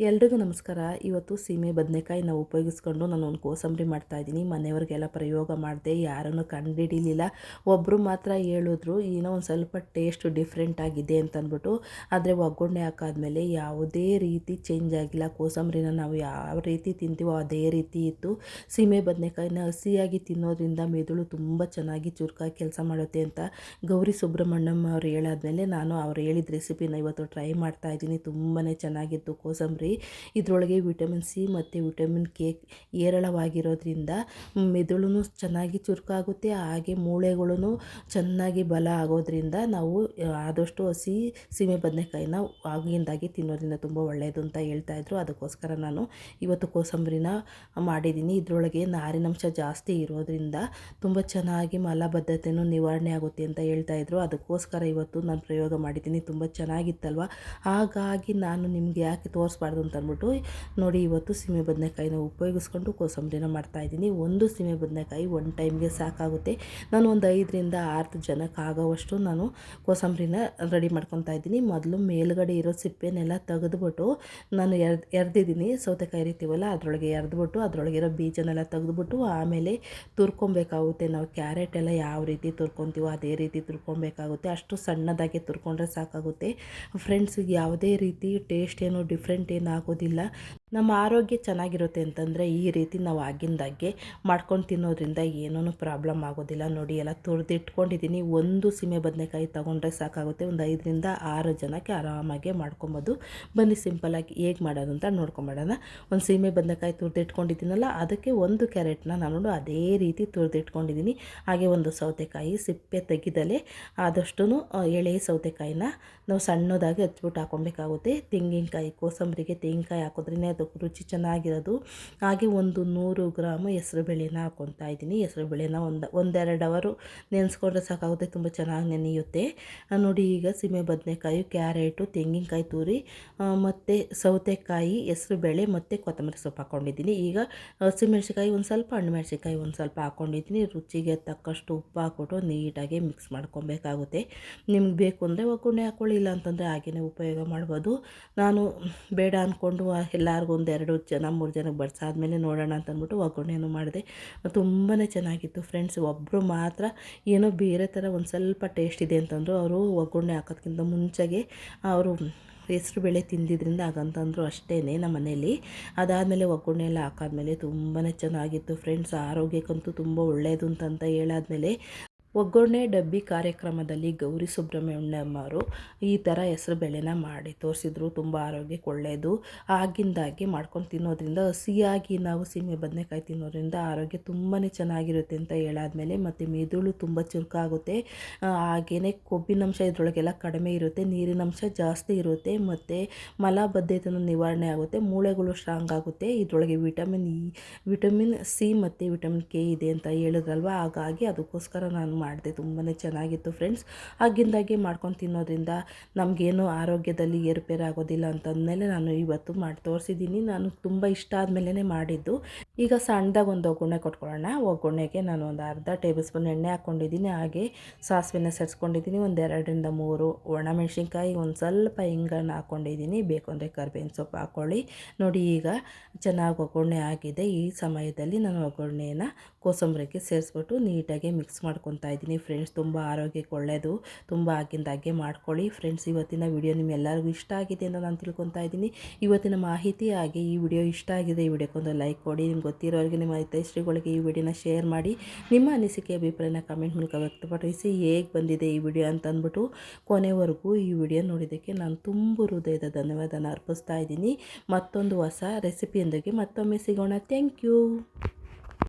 ಎಲ್ರಿಗೂ ನಮಸ್ಕಾರ. ಇವತ್ತು ಸೀಮೆ ಬದನೆಕಾಯಿ ನಾವು ಉಪಯೋಗಿಸ್ಕೊಂಡು ನಾನು ಒಂದು ಕೋಸಂಬರಿ ಮಾಡ್ತಾಯಿದ್ದೀನಿ. ಮನೆಯವ್ರಿಗೆಲ್ಲ ಪ್ರಯೋಗ ಮಾಡಿದೆ, ಯಾರನ್ನು ಕಂಡುಹಿಡಿಲಿಲ್ಲ. ಒಬ್ಬರು ಮಾತ್ರ ಹೇಳಿದ್ರು ಏನೋ ಒಂದು ಸ್ವಲ್ಪ ಟೇಸ್ಟ್ ಡಿಫ್ರೆಂಟ್ ಆಗಿದೆ ಅಂತಂದ್ಬಿಟ್ಟು. ಆದರೆ ಒಗ್ಗರಣೆ ಹಾಕಾದ್ಮೇಲೆ ಯಾವುದೇ ರೀತಿ ಚೇಂಜ್ ಆಗಿಲ್ಲ. ಕೋಸಂಬರಿನ ನಾವು ಯಾವ ರೀತಿ ತಿಂತೀವೋ ಅದೇ ರೀತಿ ಇತ್ತು. ಸೀಮೆ ಬದನೆಕಾಯಿನ ಹಸಿಯಾಗಿ ತಿನ್ನೋದ್ರಿಂದ ಮೆದುಳು ತುಂಬ ಚೆನ್ನಾಗಿ ಚುರುಕಾಗಿ ಕೆಲಸ ಮಾಡುತ್ತೆ ಅಂತ ಗೌರಿ ಸುಬ್ರಹ್ಮಣ್ಯಂ ಅವ್ರು ಹೇಳಾದ್ಮೇಲೆ ನಾನು ಅವ್ರು ಹೇಳಿದ ರೆಸಿಪಿನ ಇವತ್ತು ಟ್ರೈ ಮಾಡ್ತಾಯಿದ್ದೀನಿ. ತುಂಬಾ ಚೆನ್ನಾಗಿತ್ತು ಕೋಸಂಬರಿ. ಇದರೊಳಗೆ ವಿಟಮಿನ್ ಸಿ ಮತ್ತು ವಿಟಮಿನ್ ಕೆ ಹೇರಳವಾಗಿರೋದ್ರಿಂದ ಮೆದುಳು ಚೆನ್ನಾಗಿ ಚುರುಕಾಗುತ್ತೆ, ಹಾಗೆ ಮೂಳೆಗಳು ಚೆನ್ನಾಗಿ ಬಲ ಆಗೋದ್ರಿಂದ ನಾವು ಆದಷ್ಟು ಹಸಿ ಸೀಮೆ ಬದನೆಕಾಯಿನ ಆಗಿಂದಾಗಿ ತಿನ್ನೋದ್ರಿಂದ ತುಂಬ ಒಳ್ಳೆಯದು ಅಂತ ಹೇಳ್ತಾಯಿದ್ರು. ಅದಕ್ಕೋಸ್ಕರ ನಾನು ಇವತ್ತು ಕೋಸಂಬರಿನ ಮಾಡಿದ್ದೀನಿ. ಇದರೊಳಗೆ ನಾರಿನಂಶ ಜಾಸ್ತಿ ಇರೋದ್ರಿಂದ ತುಂಬ ಚೆನ್ನಾಗಿ ಮಲಬದ್ಧತೆಯೂ ನಿವಾರಣೆ ಆಗುತ್ತೆ ಅಂತ ಹೇಳ್ತಾಯಿದ್ರು. ಅದಕ್ಕೋಸ್ಕರ ಇವತ್ತು ನಾನು ಪ್ರಯೋಗ ಮಾಡಿದ್ದೀನಿ. ತುಂಬ ಚೆನ್ನಾಗಿತ್ತಲ್ವ, ಹಾಗಾಗಿ ನಾನು ನಿಮಗೆ ಯಾಕೆ ತೋರಿಸ್ಬಾರ್ದು ಅಂತ ಅಂದ್ಬಿಟ್ಟು ನೋಡಿ ಇವತ್ತು ಸೀಮೆ ಬದನೆಕಾಯಿನ ಉಪಯೋಗಿಸ್ಕೊಂಡು ಕೋಸಂಬರಿನ ಮಾಡ್ತಾಯಿದ್ದೀನಿ. ಒಂದು ಸೀಮೆ ಬದನೆಕಾಯಿ ಒಂದು ಟೈಮ್ಗೆ ಸಾಕಾಗುತ್ತೆ. ನಾನು ಒಂದು 5ರಿಂದ 6 ಜನಕ್ಕೆ ಆಗೋವಷ್ಟು ನಾನು ಕೋಸಂಬರಿನ ರೆಡಿ ಮಾಡ್ಕೊತಾ ಇದ್ದೀನಿ. ಮೊದಲು ಮೇಲುಗಡೆ ಇರೋ ಸಿಪ್ಪೆನೆಲ್ಲ ತೆಗೆದುಬಿಟ್ಟು ನಾನು ಎರ್ದಿದ್ದೀನಿ. ಸೌತೆಕಾಯಿ ಇರ್ತೀವಲ್ಲ ಅದರೊಳಗೆ ಎರ್ದ್ಬಿಟ್ಟು ಅದರೊಳಗಿರೋ ಬೀಜನೆಲ್ಲ ತೆಗೆದುಬಿಟ್ಟು ಆಮೇಲೆ ತುರ್ಕೊಬೇಕಾಗುತ್ತೆ. ನಾವು ಕ್ಯಾರೆಟ್ ಎಲ್ಲ ಯಾವ ರೀತಿ ತುರ್ಕೊತೀವೋ ಅದೇ ರೀತಿ ತುರ್ಕೊಬೇಕಾಗುತ್ತೆ. ಅಷ್ಟು ಸಣ್ಣದಾಗಿ ತುರ್ಕೊಂಡ್ರೆ ಸಾಕಾಗುತ್ತೆ ಫ್ರೆಂಡ್ಸ್. ಯಾವುದೇ ರೀತಿ ಟೇಸ್ಟ್ ಏನು ಡಿಫ್ರೆಂಟ್ ಏನು ಆಗೋದಿಲ್ಲ. ನಮ್ಮ ಆರೋಗ್ಯ ಚೆನ್ನಾಗಿರುತ್ತೆ ಅಂತಂದರೆ ಈ ರೀತಿ ನಾವು ಆಗಿಂದಾಗೆ ಮಾಡ್ಕೊಂಡು ತಿನ್ನೋದ್ರಿಂದ ಏನೂ ಪ್ರಾಬ್ಲಮ್ ಆಗೋದಿಲ್ಲ. ನೋಡಿ ಎಲ್ಲ ತುರಿದಿಟ್ಕೊಂಡಿದ್ದೀನಿ. ಒಂದು ಸೀಮೆ ಬದನೆಕಾಯಿ ತೊಗೊಂಡ್ರೆ ಸಾಕಾಗುತ್ತೆ. ಒಂದು 5ರಿಂದ 6 ಜನಕ್ಕೆ ಆರಾಮಾಗೆ ಮಾಡ್ಕೊಬೋದು. ಬನ್ನಿ ಸಿಂಪಲ್ಲಾಗಿ ಹೇಗೆ ಮಾಡೋದು ಅಂತ ನೋಡ್ಕೊಂಬಿಡೋಣ. ಒಂದು ಸೀಮೆ ಬದನೆಕಾಯಿ ತುರಿದಿಟ್ಕೊಂಡಿದ್ದೀನಲ್ಲ ಅದಕ್ಕೆ ಒಂದು ಕ್ಯಾರೆಟ್ನ ನಾನು ಅದೇ ರೀತಿ ತುರಿದಿಟ್ಕೊಂಡಿದ್ದೀನಿ. ಹಾಗೆ ಒಂದು ಸೌತೆಕಾಯಿ ಸಿಪ್ಪೆ ತೆಗಿದಲೇ ಆದಷ್ಟು ಎಳೆ ಸೌತೆಕಾಯಿನ ನಾವು ಸಣ್ಣದಾಗಿ ಹಚ್ಬಿಟ್ಟು ಹಾಕೊಬೇಕಾಗುತ್ತೆ. ತೆಂಗಿನಕಾಯಿ ಕೋಸಂಬರಿಗೆ ತೆಂಗಿನಕಾಯಿ ಹಾಕಿದ್ರೇ ಅದಕ್ಕೆ ರುಚಿ ಚೆನ್ನಾಗಿರೋದು. ಹಾಗೆ ಒಂದು 100 ಗ್ರಾಮ್ ಹೆಸರುಬೇಳೆನ ಹಾಕ್ಕೊತಾ ಇದ್ದೀನಿ. ಹೆಸರುಬೇಳೆನ ಒಂದೆರಡು ಅವರು ನೆನೆಸ್ಕೊಂಡ್ರೆ ಸಾಕಾಗುತ್ತೆ, ತುಂಬ ಚೆನ್ನಾಗಿ ನೆನೆಯುತ್ತೆ. ನೋಡಿ ಈಗ ಸೀಮೆ ಬದನೆಕಾಯಿ, ಕ್ಯಾರೆಟು, ತೆಂಗಿನಕಾಯಿ ತುರಿ ಮತ್ತು ಸೌತೆಕಾಯಿ, ಹೆಸರುಬೇಳೆ ಮತ್ತು ಕೊತ್ತಂಬರಿ ಸೊಪ್ಪು ಹಾಕ್ಕೊಂಡಿದ್ದೀನಿ. ಈಗ ಹಸಿಮೆಣ್ಸಿಕಾಯಿ ಒಂದು ಸ್ವಲ್ಪ, ಹಣ್ಣುಮೆಣ್ಸಿಕಾಯಿ ಒಂದು ಸ್ವಲ್ಪ ಹಾಕ್ಕೊಂಡಿದ್ದೀನಿ. ರುಚಿಗೆ ತಕ್ಕಷ್ಟು ಉಪ್ಪು ಹಾಕ್ಬಿಟ್ಟು ನೀಟಾಗಿ ಮಿಕ್ಸ್ ಮಾಡ್ಕೊಬೇಕಾಗುತ್ತೆ. ನಿಮ್ಗೆ ಬೇಕು ಅಂದರೆ ಒಗ್ಗರಣೆ ಹಾಕ್ಕೊಳ್ಳಿ, ಇಲ್ಲ ಅಂತಂದರೆ ಹಾಗೆಯೇ ಉಪಯೋಗ ಮಾಡ್ಬೋದು. ನಾನು ಬೇಡ ಅಂದ್ಕೊಂಡು ಎಲ್ಲರಿಗೂ ಒಂದು 2 ಜನ 3 ಜನಕ್ಕೆ ಬಡಿಸಾದ್ಮೇಲೆ ನೋಡೋಣ ಅಂತಂದ್ಬಿಟ್ಟು ಒಗ್ಗರಣೆನೂ ಮಾಡಿದೆ. ತುಂಬಾ ಚೆನ್ನಾಗಿತ್ತು ಫ್ರೆಂಡ್ಸ್. ಒಬ್ಬರು ಮಾತ್ರ ಏನೋ ಬೇರೆ ಥರ ಒಂದು ಸ್ವಲ್ಪ ಟೇಸ್ಟ್ ಇದೆ ಅಂತಂದರು. ಅವರು ಒಗ್ಗರಣೆ ಹಾಕೋದ್ಕಿಂತ ಮುಂಚೆಗೆ ಅವರು ಹೆಸರುಬೇಳೆ ತಿಂದಿದ್ದರಿಂದ ಹಾಗಂತಂದರು ಅಷ್ಟೇ ನಮ್ಮ ಮನೇಲಿ. ಅದಾದಮೇಲೆ ಒಗ್ಗರಣೆ ಎಲ್ಲ ಹಾಕಾದ್ಮೇಲೆ ತುಂಬಾ ಚೆನ್ನಾಗಿತ್ತು ಫ್ರೆಂಡ್ಸ್. ಆರೋಗ್ಯಕ್ಕಂತೂ ತುಂಬ ಒಳ್ಳೆಯದು ಅಂತ ಹೇಳಾದ್ಮೇಲೆ ಒಗ್ಗರಣೆ ಡಬ್ಬಿ ಕಾರ್ಯಕ್ರಮದಲ್ಲಿ ಗೌರಿ ಸುಬ್ರಹ್ಮಣ್ಯಂ ಅವರು ಈ ಥರ ಹೆಸರುಬೇಳೆನ ಮಾಡಿ ತೋರಿಸಿದ್ರು. ತುಂಬ ಆರೋಗ್ಯಕ್ಕೆ ಒಳ್ಳೆಯದು. ಆಗಿಂದಾಗಿ ಮಾಡ್ಕೊಂಡು ತಿನ್ನೋದ್ರಿಂದ, ಹಸಿಯಾಗಿ ನಾವು ಸೀಮೆ ಬದನೆಕಾಯಿ ತಿನ್ನೋದ್ರಿಂದ ಆರೋಗ್ಯ ತುಂಬಾ ಚೆನ್ನಾಗಿರುತ್ತೆ ಅಂತ ಹೇಳಾದ್ಮೇಲೆ ಮತ್ತು ಮೆದುಳು ತುಂಬ ಚುರುಕಾಗುತ್ತೆ. ಹಾಗೆಯೇ ಕೊಬ್ಬಿನಂಶ ಇದರೊಳಗೆಲ್ಲ ಕಡಿಮೆ ಇರುತ್ತೆ, ನೀರಿನಂಶ ಜಾಸ್ತಿ ಇರುತ್ತೆ ಮತ್ತು ಮಲಬದ್ಧತೆಯೂ ನಿವಾರಣೆ ಆಗುತ್ತೆ, ಮೂಳೆಗಳು ಸ್ಟ್ರಾಂಗ್ ಆಗುತ್ತೆ. ಇದರೊಳಗೆ ವಿಟಮಿನ್ ಸಿ ಮತ್ತು ವಿಟಮಿನ್ ಕೆ ಇದೆ ಅಂತ ಹೇಳಿದ್ರಲ್ವ, ಹಾಗಾಗಿ ಅದಕ್ಕೋಸ್ಕರ ನಾನು ಮಾಡಿದೆ. ತುಂಬಾ ಚೆನ್ನಾಗಿತ್ತು ಫ್ರೆಂಡ್ಸ್. ಆಗಿಂದಾಗೆ ಮಾಡ್ಕೊಂಡು ತಿನ್ನೋದ್ರಿಂದ ನಮಗೇನು ಆರೋಗ್ಯದಲ್ಲಿ ಏರುಪೇರು ಆಗೋದಿಲ್ಲ ಅಂತಂದಮೇಲೆ ನಾನು ಇವತ್ತು ಮಾಡಿ ತೋರಿಸಿದ್ದೀನಿ. ನಾನು ತುಂಬ ಇಷ್ಟ ಆದಮೇಲೆ ಮಾಡಿದ್ದು. ಈಗ ಸಣ್ಣದಾಗಿ ಒಂದು ಒಗ್ಗರಣೆ ಕೊಟ್ಕೊಳ್ಳೋಣ. ಒಗ್ಗರಣೆಗೆ ನಾನು ಒಂದು ಅರ್ಧ ಟೇಬಲ್ ಸ್ಪೂನ್ ಎಣ್ಣೆ ಹಾಕ್ಕೊಂಡಿದ್ದೀನಿ. ಹಾಗೆ ಸಾಸಿವೆನ ಸೇರಿಸ್ಕೊಂಡಿದ್ದೀನಿ. ಒಂದು 2ರಿಂದ 3 ಒಣಮೆಣ್ಸಿನ್ಕಾಯಿ, ಒಂದು ಸ್ವಲ್ಪ ಹಿಂಗನ್ನು ಹಾಕ್ಕೊಂಡಿದ್ದೀನಿ. ಬೇಕು ಅಂದರೆ ಕರಿಬೇವಿನ ಸೊಪ್ಪು ಹಾಕ್ಕೊಳ್ಳಿ. ನೋಡಿ ಈಗ ಚೆನ್ನಾಗಿ ಒಗ್ಗರಣೆ ಆಗಿದೆ. ಈ ಸಮಯದಲ್ಲಿ ನಾನು ಒಗ್ಗರಣೆನ ಕೋಸಂಬರಿಗೆ ಸೇರಿಸ್ಬಿಟ್ಟು ನೀಟಾಗಿ ಮಿಕ್ಸ್ ಮಾಡ್ಕೊತಾ ಇದ್ದೀನಿ ಫ್ರೆಂಡ್ಸ್. ತುಂಬ ಆರೋಗ್ಯಕ್ಕೆ ಒಳ್ಳೆಯದು. ತುಂಬ ಆಗಿಂದಾಗೆ ಮಾಡ್ಕೊಳ್ಳಿ ಫ್ರೆಂಡ್ಸ್. ಇವತ್ತಿನ ವಿಡಿಯೋ ನಿಮ್ಮೆಲ್ಲರಿಗೂ ಇಷ್ಟ ಆಗಿದೆ ಅಂತ ನಾನು ತಿಳ್ಕೊತಾ ಇದ್ದೀನಿ. ಇವತ್ತಿನ ಮಾಹಿತಿ ಹಾಗೆ ಈ ವಿಡಿಯೋ ಇಷ್ಟ ಆಗಿದೆ. ಈ ವಿಡಿಯೋಕ್ಕೊಂದು ಲೈಕ್ ಕೊಡಿ. ನಿಮ್ಗೆ ಗೊತ್ತಿರೋರಿಗೆ ನಿಮ್ಮ ಹಿತೈಷಿಗಳಿಗೆ ಈ ವಿಡಿಯೋನ ಶೇರ್ ಮಾಡಿ. ನಿಮ್ಮ ಅನಿಸಿಕೆ ಅಭಿಪ್ರಾಯನ ಕಮೆಂಟ್ ಮೂಲಕ ವ್ಯಕ್ತಪಡಿಸಿ. ಹೇಗೆ ಬಂದಿದೆ ಈ ವಿಡಿಯೋ ಅಂತಂದ್ಬಿಟ್ಟು ಕೊನೆವರೆಗೂ ಈ ವಿಡಿಯೋ ನೋಡಿದ್ದಕ್ಕೆ ನಾನು ತುಂಬ ಹೃದಯದ ಧನ್ಯವಾದನ ಅರ್ಪಿಸ್ತಾ ಇದ್ದೀನಿ. ಮತ್ತೊಂದು ಹೊಸ ರೆಸಿಪಿಯೊಂದಿಗೆ ಮತ್ತೊಮ್ಮೆ ಸಿಗೋಣ. Thank you.